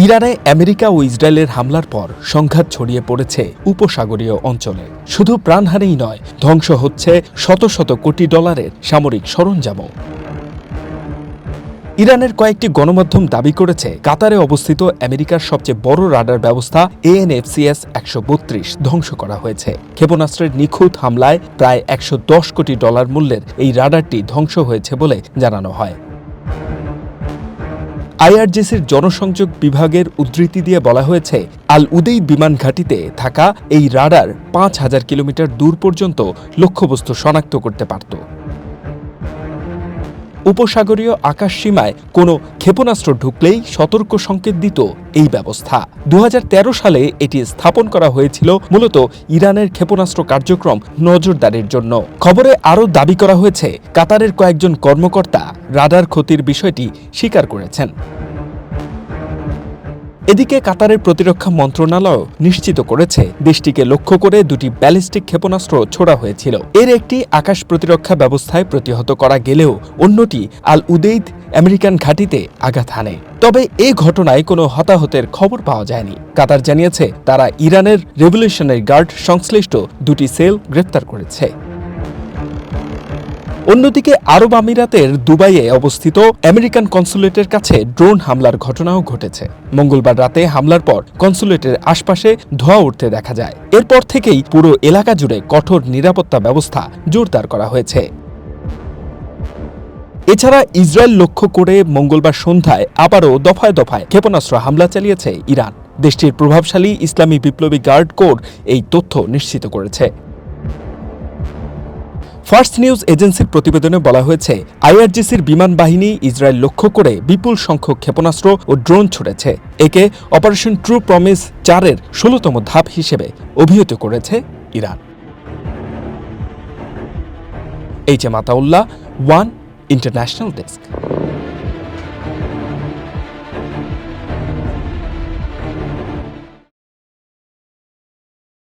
ইরানে আমেরিকা ও ইসরায়েলের হামলার পর সংঘাত ছড়িয়ে পড়েছে উপসাগরীয় অঞ্চলে। শুধু প্রাণহানিই নয়, ধ্বংস হচ্ছে শত শত কোটি ডলারের সামরিক সরঞ্জামও। ইরানের কয়েকটি গণমাধ্যম দাবি করেছে কাতারে অবস্থিত আমেরিকার সবচেয়ে বড় রাডার ব্যবস্থা AN/FCS-132 ধ্বংস করা হয়েছে। ক্ষেপণাস্ত্রের নিখুঁত হামলায় প্রায় $110 কোটি মূল্যের এই রাডারটি ধ্বংস হয়েছে বলে জানানো হয়। IRGCর জনসংযোগ বিভাগের উদ্ধৃতি দিয়ে বলা হয়েছে, আল উদেইদ বিমান ঘাঁটিতে থাকা এই রাডার 5000 কিলোমিটার দূর পর্যন্ত লক্ষ্যবস্তু শনাক্ত করতে পারত। উপসাগরীয় আকাশ সীমায় কোনো ক্ষেপণাস্ত্র ঢুকলেই সতর্ক সংকেত দিত এই ব্যবস্থা। 2013 সালে এটি স্থাপন করা হয়েছিল মূলত ইরানের ক্ষেপণাস্ত্র কার্যক্রম নজরদারির জন্য। খবরে আরও দাবি করা হয়েছে, কাতারের কয়েকজন কর্মকর্তা রাডার ক্ষতির বিষয়টি স্বীকার করেছেন। এদিকে কাতারের প্রতিরক্ষা মন্ত্রণালয় নিশ্চিত করেছে দেশটিকে লক্ষ্য করে দুটি ব্যালিস্টিক ক্ষেপণাস্ত্র ছোড়া হয়েছিল। এর একটি আকাশ প্রতিরক্ষা ব্যবস্থায় প্রতিহত করা গেলেও অন্যটি আল উদেইদ আমেরিকান ঘাঁটিতে আঘাত হানে। তবে এ ঘটনায় কোনো হতাহতের খবর পাওয়া যায়নি। কাতার জানিয়েছে তারা ইরানের রেভলিউশনারি গার্ড সংশ্লিষ্ট দুটি সেল গ্রেপ্তার করেছে। অন্যদিকে আরব আমিরাতের দুবাইয়ে অবস্থিত আমেরিকান কনসুলেটের কাছে ড্রোন হামলার ঘটনাও ঘটেছে। মঙ্গলবার রাতে হামলার পর কনসুলেটের আশপাশে ধোঁয়া উঠতে দেখা যায়। এরপর থেকেই পুরো এলাকা জুড়ে কঠোর নিরাপত্তা ব্যবস্থা জোরদার করা হয়েছে। এছাড়া ইসরায়েল লক্ষ্য করে মঙ্গলবার সন্ধ্যায় আবারও দফায় দফায় ক্ষেপণাস্ত্র হামলা চালিয়েছে ইরান। দেশটির প্রভাবশালী ইসলামী বিপ্লবী গার্ড কোর এই তথ্য নিশ্চিত করেছে। ফার্স্ট নিউজ এজেন্সির প্রতিবেদনে বলা হয়েছে, IRGCর বিমান বাহিনী ইসরায়েল লক্ষ্য করে বিপুল সংখ্যক ক্ষেপণাস্ত্র ও ড্রোন ছুড়েছে। একে অপারেশন ট্রু প্রমিস 4-এর 16তম ধাপ হিসেবে অভিহিত করেছে Iran. HM Ataullah, one international desk.